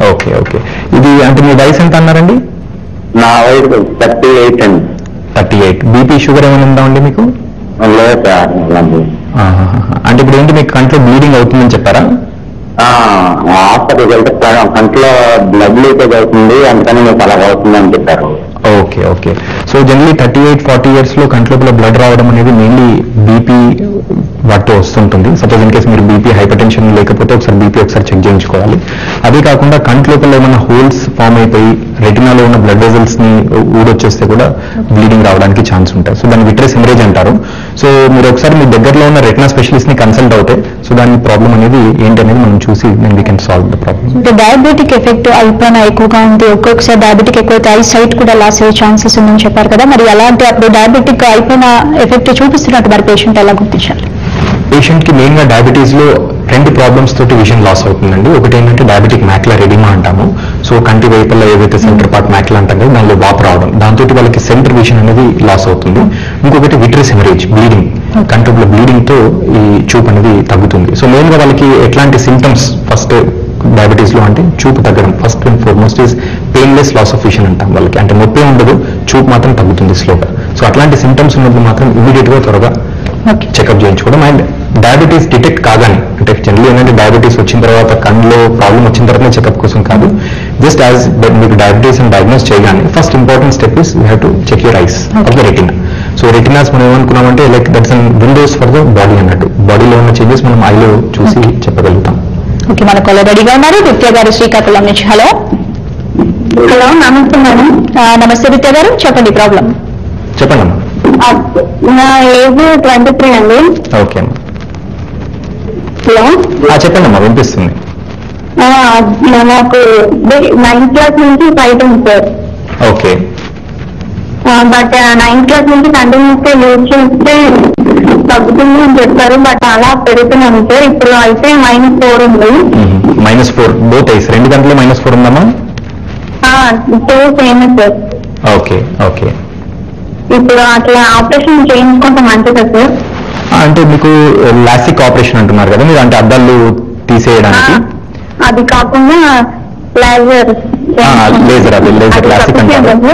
Speaker 2: ఓకే ఓకే, ఇది అంటే మీ వయసు ఎంత అన్నారండి?
Speaker 4: నా వయసు 38 అండి.
Speaker 2: 38. బీపీ షుగర్ ఏమైనా ఉందా అండి మీకు?
Speaker 4: లేదు సార్.
Speaker 2: అంటే ఇప్పుడు ఏంటి మీకు కంట్లో బ్లీడింగ్ అవుతుందని చెప్పారా?
Speaker 4: హాస్పిటల్కి వెళ్తే కంట్లో బ్లడ్ లీకేజ్ అవుతుంది, అందుకని మీకు అలా అవుతుంది అని చెప్పారు.
Speaker 2: Okay okay, so generally 38-40 years లో కంట్లోపల బ్లడ్ రావడం అనేది మెయిన్లీ బీపీ వాటితో వస్తుంటుంది. సపోజ్ ఇన్ కేసు మీరు బీపీ హైపర్ టెన్షన్ లేకపోతే ఒకసారి బీపీ ఒకసారి చెక్ చేయించుకోవాలి. అదే కాకుండా కంట్లోపల ఏమైనా హోల్స్ ఫామ్ అయిపోయి రెటినాలో ఉన్న బ్లడ్ వెజల్స్ ని ఊడొచ్చేస్తే కూడా బ్లీడింగ్ రావడానికి ఛాన్స్ ఉంటాయి. సో దాన్ని విట్రస్ హెమరేజ్ అంటారు. సో మీరు ఒకసారి మీ దగ్గరలో ఉన్న రెటినా స్పెషలిస్ట్ ని కన్సల్ట్ అవుతే సో దాని ప్రాబ్లం అనేది ఏంటనేది మనం చూసి then we can solve the problem.
Speaker 1: Diabetic effect ఐపైన ఎక్కువగా ఉంది, ఒక్కొక్కసారి డయాబెటిక్ ఎక్కువైతే ఐ సైట్ కూడా లాస్ అయ్యే ఛాన్సెస్ ఉందని చెప్పారు కదా, మరి అలాంటి అప్పుడు డయాబెటిక్ ఐపైన ఎఫెక్ట్ చూపిస్తున్నట్టు మరి పేషెంట్ ఎలా గుర్తించాలి?
Speaker 2: పేషెంట్ కి మెయిన్ గా డయాబెటీస్ లో 2 ప్రాబ్లమ్స్ తోటి విజన్ లాస్ అవుతుందండి. ఒకటి ఏంటంటే డయాబెటిక్ మ్యాక్యులర్ ఎడిమా అంటాము. సో కంటి వైపుల్లో ఏదైతే సెంటర్ పార్ట్ మ్యాక్యులా అంటాం కదా దానిలో వాపు రావడం, దాంతో వాళ్ళకి సెంటర్ విజన్ అనేది లాస్ అవుతుంది. ఇంకొకటి విట్రస్ హెమరేజ్, బ్లీడింగ్, కంట్రోల్ బ్లీడింగ్ తో ఈ చూపు అనేది తగ్గుతుంది. సో మెయిన్ గా వాళ్ళకి ఎట్లాంటి సింటమ్స్ ఫస్ట్ డయాబెటీస్ లో అంటే చూపు తగ్గడం first and foremost is painless loss of vision అంటాం వాళ్ళకి, అంటే నొప్పి ఉండదు, చూపు మాత్రం తగ్గుతుంది స్లోగా. సో అట్లాంటి సింటమ్స్ ఉన్నప్పుడు మాత్రం ఇమీడియట్ గా త్వరగా చెకప్ చేయించుకోవడం. అండ్ డయాబెటీస్ డిటెక్ట్ కాగానే, అంటే జనరల్ ఏంటంటే డయాబెటీస్ వచ్చిన తర్వాత కన్నులో ప్రాబ్లం వచ్చిన తర్వాత చెకప్ కోసం కాదు, జస్ట్ యాజ్ మీకు డయాబెటీస్ అని డయాగ్నోస్ చేయగానే first important step is you have to check your eyes of the retina. So retinas మనం ఏమనుకున్నామంటే like that's an windows for the body అన్నట్టు, బాడీలో ఉన్న చేంజెస్ మనం ఐలో చూసి చెప్పగలుగుతాం.
Speaker 1: ఓకే, మనకు రెడీగా ఉన్నారు విద్య గారు శ్రీకాకుళం నుంచి. హలో.
Speaker 4: హలో, నమస్తే మేడం.
Speaker 1: నమస్తే విద్య గారు, చెప్పండి ప్రాబ్లం.
Speaker 2: చెప్పండి అమ్మా.
Speaker 4: నా ఏజ్ 23 అండి.
Speaker 2: ఓకే అమ్మా.
Speaker 4: హలో,
Speaker 2: చెప్పండి అమ్మా, వినిపిస్తుంది.
Speaker 4: నాకు 9th క్లాస్ నుంచి సైట్ ఉంది sir.
Speaker 2: Okay.
Speaker 4: But 9th class నుంచి కంటిన్యూస్ గా యూజ్ చేస్తే తగ్గుతుంది అని చెప్పారు, బట్ అలా పెరుగుతున్నాను సార్. ఇప్పుడు అయితే -4 ఉంది.
Speaker 2: -4 బోత్ ఐస్, 2 గంటలు -4 ఉందమ్మా?
Speaker 4: 2 సేమ్ సార్.
Speaker 2: Okay okay.
Speaker 4: ఇప్పుడు అట్లా ఆపరేషన్ చేయించుకుంటే మంచిదా సార్?
Speaker 2: అంటే మీకు లాసిక్ ఆపరేషన్ అంటున్నారు కదా మీరు, అంటే అద్దాలు తీసేయడానికి?
Speaker 4: అది కాకుండా లేజర్
Speaker 2: అది లేజర్ లాసిక్ అంటారు.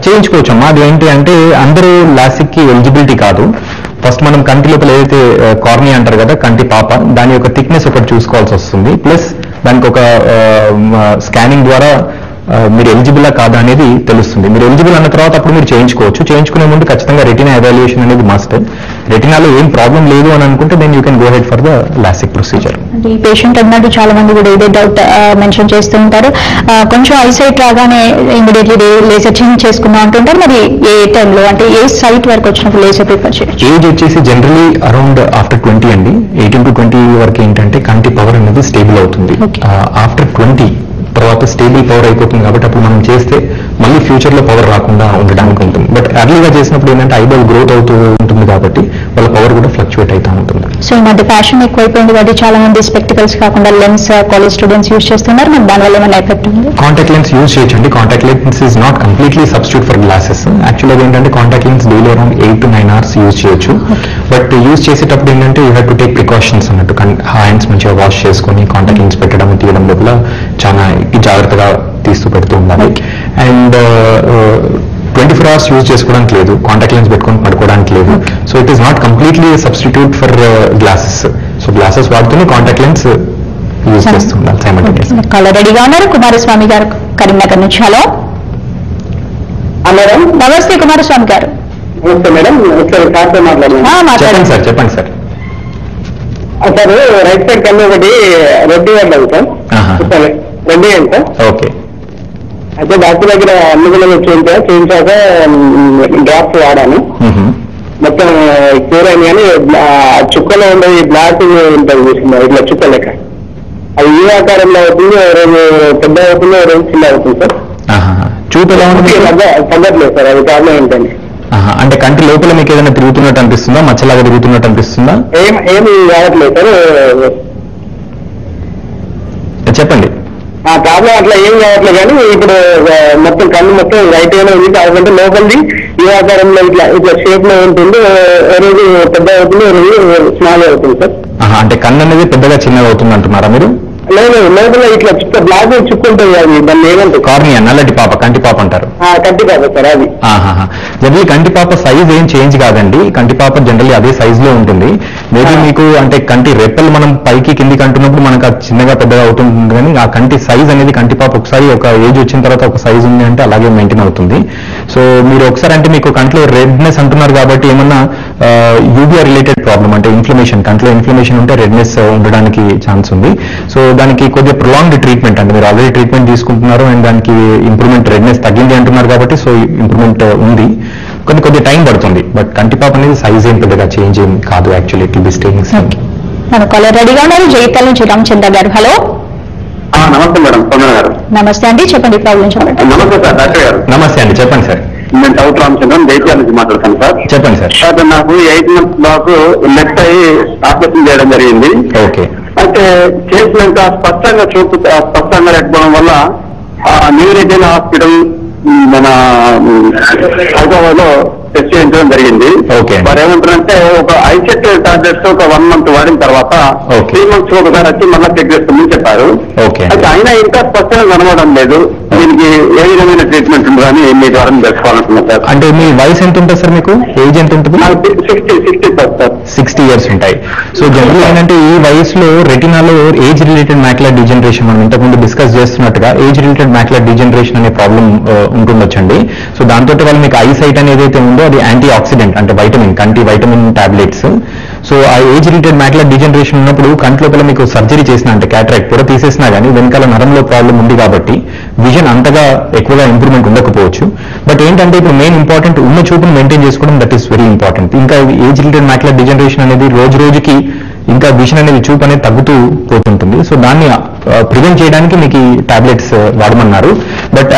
Speaker 2: చేయించుకోవచ్చమ్మా. అది ఏంటి అంటే అందరూ లాసిక్ కి ఎలిజిబిలిటీ కాదు. ఫస్ట్ మనం కంటి లోపల ఏదైతే కార్నియా అంటారు కదా, కంటి పాప, దాని యొక్క థిక్నెస్ ఒకటి చూసుకోవాల్సి వస్తుంది. ప్లస్ దానికి ఒక స్కానింగ్ ద్వారా మీరు ఎలిజిబుల్ కాదా అనేది తెలుస్తుంది. మీరు ఎలిజిబుల్ అన్న తర్వాత అప్పుడు మీరు చేయించుకోవచ్చు. చేయించుకునే ముందు ఖచ్చితంగా రెటినా ఎవాల్యుయేషన్ అనేది మస్ట్. రెటినాలో ఏం ప్రాబ్లం లేదు అని అనుకుంటే then you can go ahead for the lasik procedure.
Speaker 1: ఈ పేషెంట్ అన్నట్టు చాలా మంది కూడా ఇదే డౌట్ మెన్షన్ చేస్తూ ఉంటారు, కొంచెం ఐసైట్ రాగానే ఇమీడియట్లీ లేజర్ చేంజ్ చేసుకుందాం అంటుంటారు. మరి ఏ టైంలో, అంటే ఏ సైట్ వరకు వచ్చినప్పుడు లేజర్ ప్రిఫర్ చేయొచ్చు?
Speaker 2: ఏజ్ వచ్చేసి జనరలీ అరౌండ్ ఆఫ్టర్ 20 అండి. 18 to 20 వరకు ఏంటంటే కంటి పవర్ అనేది స్టేబుల్ అవుతుంది. ఆఫ్టర్ 20 తర్వాత స్టేబుల్ పవర్ అయిపోతుంది కాబట్టి అప్పుడు మనం చేస్తే మళ్ళీ ఫ్యూచర్ లో పవర్ రాకుండా ఉండడానికి ఉంటుంది. బట్ ఎర్లీగా చేసినప్పుడు ఏంటంటే ఐబాల్ గ్రోత్ అవుతూ ఉంటుంది కాబట్టి వాళ్ళ పవర్ కూడా ఫ్లక్చువేట్ అవుతూ ఉంటుంది.
Speaker 1: సో ఈ మధ్య ఫ్యాషన్ ఎక్కువైపోయింది కాబట్టి చాలా మంది స్పెక్టికల్స్ కాకుండా లెన్స్ కాలేజ్ స్టూడెంట్స్ యూజ్ చేస్తున్నారు. మరి దానివల్ల ఏమైనా ఎఫెక్ట్ ఉంది?
Speaker 2: కాంటాక్ట్ లెన్స్ యూజ్ చేయొచ్చండి. Contact lens is not completely substitute for glasses. యాక్చువల్గా ఏంటంటే contact lens daily around 8 to 9 hours use చేయొచ్చు. బట్ యూజ్ చేసేటప్పుడు ఏంటంటే you have to take precautions అన్నట్టు. హ్యాండ్స్ మంచిగా వాష్ చేసుకొని కాంటాక్ట్ లెన్స్ పెట్టడం తీయడం లోపల చాలా జాగ్రత్తగా తీస్తూ పెడుతూ ఉండాలి. అండ్ 24 hours యూజ్ చేసుకోవడానికి లేదు, కాంటాక్ట్ లెన్స్ పెట్టుకొని పడుకోవడానికి లేదు. So it is not completely substitute for glasses. So glasses వాడుతూనే కాంటాక్ట్ లెన్స్ యూజ్ చేస్తూ ఉండాలి సైమల్టేనియస్.
Speaker 1: కాలర్ రెడీగా ఉన్నారు కుమారస్వామి గారు కరీంనగర్ నుంచి. Hello
Speaker 3: madam.
Speaker 1: నమస్తే కుమారస్వామి గారు.
Speaker 3: నమస్తే మేడం. ఒకసారి సార్తో
Speaker 2: చెప్పండి సార్. చెప్పండి సార్.
Speaker 3: సార్ రైట్ సైడ్ కన్నా ఒకటి రెడ్డి వెళ్ళాలి సార్. రెడ్డి ఏంటి సార్?
Speaker 2: ఓకే.
Speaker 3: అయితే డాక్టర్ దగ్గర అన్ని కూడా చేయించాక డ్రాప్స్ వాడాను. మొత్తం క్యూర్ అయింది. కానీ చుక్కలో ఉండే బ్లాక్ ఉంటుంది చూసిందా, ఇట్లా చుక్క లెక్క, అది ఏ ఆకారంలో అవుతుంది, రోజు పెద్ద అవుతుంది, రోజు చిన్న అవుతుంది సార్.
Speaker 2: చూపు ఎలా ఉంటుంది?
Speaker 3: తగ్గట్లేదు సార్. అది కారణం ఏంటండి?
Speaker 2: అంటే కంటి లోపల మీకు ఏదైనా తిరుగుతున్నట్టు అనిపిస్తుందా, మచ్చలాగా తిరుగుతున్నట్టు అనిపిస్తుందా?
Speaker 3: ఏమి కావట్లేదు సార్.
Speaker 2: చెప్పండి.
Speaker 3: ఆ ప్రాబ్లం అట్లా ఏం కావట్లేదు. కానీ ఇప్పుడు మొత్తం కన్ను మొత్తం రైట్ అయినా ఉంది. కాకపోతే లోపలిది ఈ ఆకారంలో ఇట్లా ఇట్లా షేప్ లో ఉంటుంది. రోజు పెద్ద అవుతుంది, రోజు స్మాల్ అవుతుంది సార్.
Speaker 2: అంటే కన్ను అనేది పెద్దగా చిన్నగా అవుతుంది అంటున్నారా మీరు?
Speaker 3: లేదు, లోపల ఇట్లా చుక్క బ్లాక్ చుక్కుంటుంది. అది దాన్ని ఏమంటారు?
Speaker 2: కార్నియా, నల్లటి పాప, కంటి పాప అంటారు.
Speaker 3: కంటి పాప సార్ అది.
Speaker 2: జనరల్లీ కంటి పాప సైజ్ ఏం చేంజ్ కాదండి. కంటి పాప జనరల్లీ అదే సైజ్ లో ఉంటుంది. మేబీ మీకు అంటే కంటి రెప్పలు మనం పైకి కిందికి అంటున్నప్పుడు మనకు అది చిన్నగా పెద్దగా అవుతుంది. కానీ ఆ కంటి సైజ్ అనేది కంటి పాప ఒకసారి ఒక ఏజ్ వచ్చిన తర్వాత ఒక సైజ్ ఉంది అంటే అలాగే మెయింటైన్ అవుతుంది. సో మీరు ఒకసారి అంటే మీకు కంట్లో రెడ్నెస్ అంటున్నారు కాబట్టి ఏమన్నా యూబిఆర్ రిలేటెడ్ ప్రాబ్లం అంటే ఇన్ఫ్లమేషన్, కంట్లో ఇన్ఫ్లమేషన్ ఉంటే రెడ్నెస్ ఉండడానికి ఛాన్స్ ఉంది. సో దానికి కొద్దిగా ప్రొలాంగ్డ్ ట్రీట్మెంట్ అంటే మీరు ఆల్రెడీ ట్రీట్మెంట్ తీసుకుంటున్నారు అండ్ దానికి ఇంప్రూవ్మెంట్, రెడ్నెస్ తగ్గింది అంటున్నారు కాబట్టి సో ఇంప్రూవ్మెంట్ ఉంది. కొద్ది టైం పడుతుంది. బట్ కంటిపాప అనేది సైజ్ ఏం పెద్దగా చేంజ్ ఏం కాదు. Actually it will be staying same.
Speaker 1: మన కాలర్ రెడీగా ఉన్నారు జైతాల నుంచి రామచంద్ర గారు. హలో
Speaker 3: నమస్తే మేడం. తొందర గారు.
Speaker 1: నమస్తే అండి, చెప్పండి ప్రాబ్లం చెప్పండి.
Speaker 3: నమస్తే సార్. డాక్టర్ గారు
Speaker 2: నమస్తే అండి, చెప్పండి సార్.
Speaker 3: నేను డౌట్ రామచంద్రన్ జైత్యాల నుంచి మాట్లాడతాను సార్.
Speaker 2: చెప్పండి సార్.
Speaker 3: సార్ నాకు 8 months బ్లాక్ లెఫ్ట్ అయ్యి ఆపరేషన్ చేయడం జరిగింది.
Speaker 2: ఓకే.
Speaker 3: అయితే చేసినాక స్పష్టంగా లేకపోవడం వల్ల న్యూ రిటైన్ హాస్పిటల్ మన హైదరాబాద్ లో టెస్ట్ చేయించడం జరిగింది. వారు ఏమంటారంటే ఒక ఐసెట్ టాబ్లెట్స్ ఒక 1 month వాడిన తర్వాత 3 months ఒకసారి వచ్చి మళ్ళీ చెక్ చేస్తామని చెప్పారు. అయితే అయినా ఇంకా స్పష్టంగా కనబడడం లేదు. దీనికి ఏ విధమైన ట్రీట్మెంట్ ఉందో అని మీ ద్వారా తెలుసుకోవాలనుకున్నాను సార్.
Speaker 2: అంటే మీ వయసు ఎంత ఉంటుంది సార్? మీకు ఏజ్ ఎంత ఉంటుంది?
Speaker 3: 60 సార్.
Speaker 2: 60 years ఉంటాయి. సో జనరల్ ఏంటంటే ఈ వయసులో రెటినాలో ఏజ్ రిలేటెడ్ మ్యాక్యులర్ డిజనరేషన్ మనం ఇంతకుముందు డిస్కస్ చేస్తున్నట్టుగా ఏజ్ రిలేటెడ్ మ్యాక్యులర్ డిజనరేషన్ అనే ప్రాబ్లం ఉంటుండొచ్చండి. సో దాంతో వాళ్ళు మీకు ఐ సైట్ అనేది ఏదైతే ఉందో అది యాంటీ ఆక్సిడెంట్ అంటే వైటమిన్, కంటి వైటమిన్ టాబ్లెట్స్. సో ఆ ఏజ్ రిలేటెడ్ మ్యాక్యులర్ డిజనరేషన్ ఉన్నప్పుడు కంటి లోపల మీకు సర్జరీ చేసినా అంటే క్యాటరాక్ట్ పొర తీసేసినా కానీ వెనకాల నరంలో ప్రాబ్లం ఉంది కాబట్టి విజన్ అంతగా ఎక్కువగా ఇంప్రూవ్మెంట్ ఉండకపోవచ్చు. బట్ ఏంటంటే ఇప్పుడు మెయిన్ ఇంపార్టెంట్ ఉన్న చూపును మెయింటైన్ చేసుకోవడం, దట్ ఈస్ వెరీ ఇంపార్టెంట్. ఇంకా ఏజ్ రిలేటెడ్ మ్యాక్యులర్ డిజనరేషన్ అనేది రోజు రోజుకి ఇంకా విజన్ అనేది చూపు అనేది తగ్గుతూ పోతుంటుంది. సో దాన్ని ప్రివెంట్ చేయడానికి మీకు ఈ టాబ్లెట్స్ వాడమన్నారు. బట్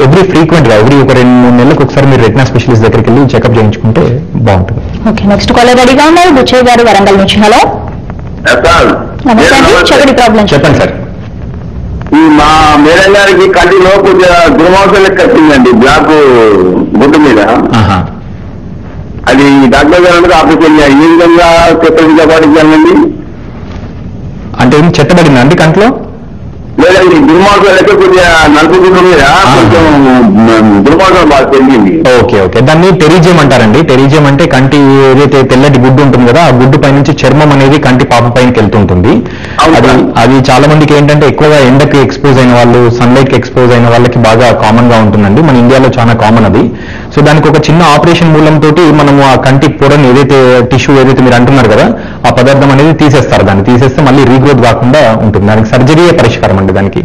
Speaker 2: ఎవ్రీ ఫ్రీక్వెంట్గా ఎవ్రీ ఒక 2-3 నెలలకు ఒకసారి మీరు రెటినా స్పెషలిస్ట్ దగ్గరికి వెళ్ళి చెకప్ చేయించుకుంటే బాగుంటుంది.
Speaker 1: ఓకే, నెక్స్ట్ కాలర్ రెడీగా ఉన్నారు బుచ్చయ్య గారు వరంగల్ నుంచి. హలో నమస్తే అండి, చెప్పండి ప్రాబ్లం.
Speaker 2: చెప్పండి సార్.
Speaker 3: మా మేడం గారికి కంటిలో కొద్దిగా దుర్వాసన లెక్క వచ్చిందండి, బ్లాక్ గుడ్డు మీద. అది డాక్టర్ గారు ఆపరేషన్ ఏ విధంగా చెప్పాలండి?
Speaker 2: అంటే ఏం చెత్తబడిందా అండి కంట్లో?
Speaker 3: లేదండి, దుర్మార్గం లెక్క కొద్దిగా నలుపు గుడ్డు మీద కొంచెం దుర్మార్గం బాగా పెరిగింది.
Speaker 2: ఓకే ఓకే, దాన్ని టెరిజియం అంటారండి. టెరిజియం అంటే కంటి ఏదైతే తెల్లటి గుడ్డు ఉంటుంది కదా ఆ గుడ్డు పై నుంచి చర్మం అనేది కంటి పాప పైనకి వెళ్తుంటుంది. అది చాలా మందికి ఏంటంటే ఎక్కువగా ఎండకి ఎక్స్పోజ్ అయిన వాళ్ళు, సన్లైట్ కి ఎక్స్పోజ్ అయిన వాళ్ళకి బాగా కామన్ గా ఉంటుందండి. మన ఇండియాలో చాలా కామన్ అది. సో దానికి ఒక చిన్న ఆపరేషన్ మూలంతో మనము ఆ కంటి పొరని ఏదైతే టిష్యూ ఏదైతే మీరు అంటున్నారు కదా ఆ పదార్థం అనేది తీసేస్తారు. దాన్ని తీసేస్తే మళ్ళీ రీగ్రోత్ కాకుండా ఉంటుంది. దానికి సర్జరీయే పరిష్కారం అండి దానికి.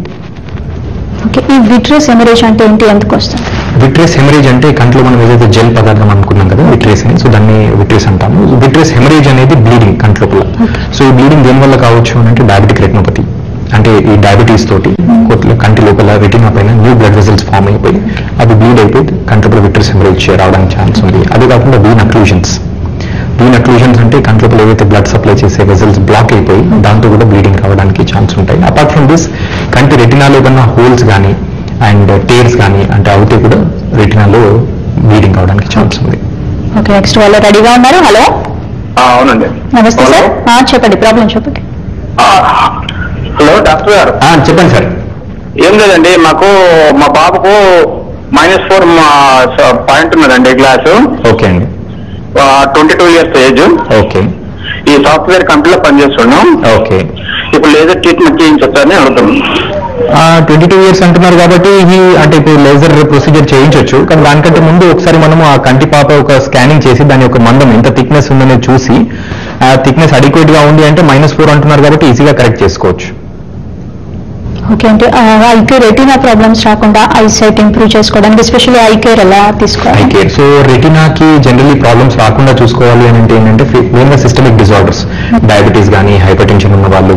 Speaker 1: ఈ విట్రియస్ హెమరేజ్ అంటే ఏంటి, ఎందుకు వస్తుంది?
Speaker 2: విట్రియస్ హెమరేజ్ అంటే కంట్లో మనం ఏదైతే జెల్ పదార్థం అనుకున్నాం కదా విట్రియస్ అని, సో దాన్ని విట్రియస్ అంటాము. విట్రియస్ హెమరేజ్ అనేది బ్లీడింగ్ కంట్లోపల. సో ఈ బ్లీడింగ్ దేని వల్ల కావచ్చు అంటే డయాబెటిక్ రెటినోపతి. అంటే ఈ డయాబెటీస్ తోటి కంటి లోపల రెటినా పైన న్యూ బ్లడ్ వెజల్స్ ఫామ్ అయిపోయి అది బ్లీడ్ అయిపోయి కంట్లోపల విట్రస్ హెమరేజ్ రావడానికి ఛాన్స్ ఉంది. అదే కాకుండా వీన్ అక్లూజన్స్ అంటే కంట్లోపల ఏవైతే బ్లడ్ సప్లై చేసే వెజల్స్ బ్లాక్ అయిపోయి దాంతో కూడా బ్లీడింగ్ కావడానికి ఛాన్స్ ఉంటాయి. అపార్ట్ ఫ్రమ్ దిస్ కంటి రెటినాలో కన్నా హోల్స్ కానీ అండ్ టేర్స్ కానీ అంటే అవుతే కూడా రెటినాలో బ్లీడింగ్ కావడానికి ఛాన్స్ ఉంది.
Speaker 1: ఓకే, నెక్స్ట్ వాళ్ళు రెడీగా ఉన్నారు. హలో,
Speaker 3: అవునండి.
Speaker 1: నమస్తే సార్, చెప్పండి, ప్రాబ్లం చెప్పండి.
Speaker 3: హలో డాక్టర్ గారు.
Speaker 2: చెప్పండి సార్.
Speaker 3: ఏం లేదండి, మాకు మా బాబుకు -4 పాయింట్ ఉన్నదండి గ్లాసు.
Speaker 2: ఓకే అండి.
Speaker 3: 22 years ఏజ్.
Speaker 2: ఓకే.
Speaker 3: ఈ సాఫ్ట్వేర్ కంపెనీలో పనిచేస్తున్నాం.
Speaker 2: ఓకే.
Speaker 3: ఇప్పుడు లేజర్ ట్రీట్మెంట్ చేయించొచ్చని అడుగుతున్నాం.
Speaker 2: 22 years అంటున్నారు కాబట్టి ఇది అంటే ఇప్పుడు లేజర్ ప్రొసీజర్ చేయించవచ్చు. కానీ దానికంటే ముందు ఒకసారి మనం ఆ కంటి పాప ఒక స్కానింగ్ చేసి దాని యొక్క మందం ఎంత థిక్నెస్ ఉందనేది చూసి ఆ థిక్నెస్ అడిక్వేట్ గా ఉంది అంటే -4 అంటున్నారు కాబట్టి ఈజీగా కరెక్ట్ చేసుకోవచ్చు.
Speaker 1: ఓకే, అంటే ఐకే రెటీనా ప్రాబ్లమ్స్ రాకుండా ఐసైట్ ఇంప్రూవ్ చేసుకోవడానికి ఎస్పెషల్లీ ఐ కేర్ ఎలా తీసుకోవాలి?
Speaker 2: ఐ కేర్, సో రెటీనాకి జనరల్లీ ప్రాబ్లమ్స్ రాకుండా చూసుకోవాలి అని అంటే ఏంటంటే మెయిన్గా సిస్టమిక్ డిజార్డర్స్, డయాబెటీస్ కానీ, హైపర్ టెన్షన్ ఉన్న వాళ్ళు,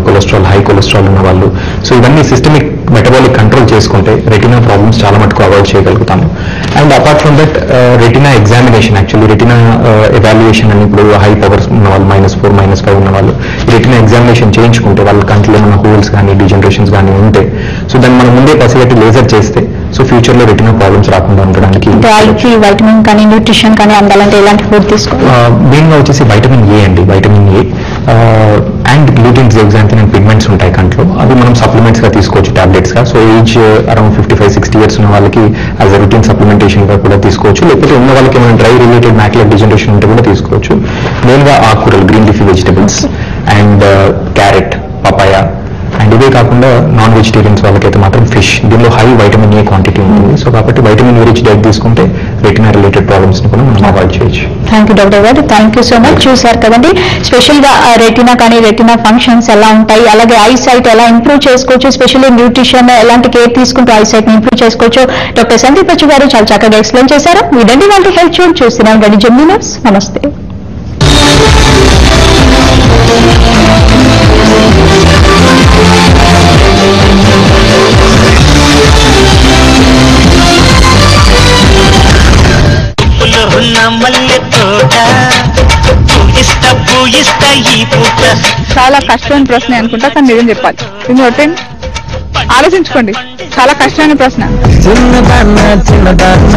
Speaker 2: హై కొలెస్ట్రాల్ ఉన్న వాళ్ళు, సో ఇవన్నీ సిస్టమిక్ మెటబాలిక్ కంట్రోల్ చేసుకుంటే రెటీనా ప్రాబ్లమ్స్ చాలా మటుకు అవాయిడ్ చేయగలుగుతాము. And apart from that retina examination, actually retina evaluation అని ఇప్పుడు హై పవర్స్ ఉన్న వాళ్ళు -4 -5 ఉన్న వాళ్ళు రెటీనా ఎగ్జామినేషన్ చేయించుకుంటే వాళ్ళ కంట్లో ఏమైనా హోల్స్ కానీ డిజనరేషన్స్ కానీ ఉంటే సో దాన్ని మనం ముందే పసిగట్టి లేజర్ చేస్తే సో ఫ్యూచర్ లో రెటినా ప్రాబ్లమ్స్ రాకుండా ఉండడానికి
Speaker 1: వైటమిన్ కానీ న్యూట్రిషన్ కానీ అందాలంటే ఎలాంటి ఫుడ్ తీసుకోవాలి?
Speaker 2: మెయిన్ గా వచ్చేసి వైటమిన్ ఏ అండి. Vitamin A and gluten, zeaxanthin and pigments ఉంటాయి కంట్లో, అవి మనం సప్లిమెంట్స్ గా తీసుకోవచ్చు, టాబ్లెట్స్ గా. సో ఏజ్ అరౌండ్ 55-60 years ఉన్న వాళ్ళకి యాజ్ అ రొటీన్ సప్లిమెంటేషన్ గా కూడా తీసుకోవచ్చు. లేకపోతే ఉన్న వాళ్ళకి ఏమైనా డ్రై రిలేటెడ్ మ్యాక్యులర్ డిజనరేషన్ ఉంటే కూడా తీసుకోవచ్చు. మెయిన్ గా ఆకుకూరలు, green leafy vegetables and carrot, papaya and ఇవే కాకుండా నాన్ వెజిటేరియన్స్ వాళ్ళకైతే మాత్రం ఫిష్, దీనిలో హై వైటమిన్ ఏ క్వాంటిటీ ఉంటుంది. సో కాబట్టి వైటమిన్ ఏ రిచ్ డైట్ తీసుకుంటే రెటినా రిలేటెడ్ ప్రాబ్లమ్స్ ని కూడా మనం అవాయిడ్ చేయొచ్చు.
Speaker 1: థ్యాంక్ యూ డాక్టర్ గారు, థ్యాంక్ యూ సో మచ్. చూసారు కదండి, స్పెషల్ గా రెటినా కానీ రెటినా ఫంక్షన్స్ ఎలా ఉంటాయి, అలాగే ఐ సైట్ ఎలా ఇంప్రూవ్ చేసుకోవచ్చు, స్పెషల్లీ న్యూట్రిషన్ ఎలాంటి కేర్ తీసుకుంటూ ఐ సైట్ ని ఇంప్రూవ్ చేసుకోవచ్చు డాక్టర్ సందీప్ బచ్చు గారు చాలా చక్కగా ఎక్స్ప్లెయిన్ చేశారు. వీడండి వాళ్ళ హెల్త్ షో చూస్తున్నాం గడి జెమినీ న్యూస్. నమస్తే.
Speaker 5: చాలా కష్టమైన ప్రశ్న అనుకుంటా, కానీ నిజం చెప్పాలి. ఆలోచించుకోండి, చాలా కష్టమైన ప్రశ్న. చిన్నదాన్న చిన్నదాన్న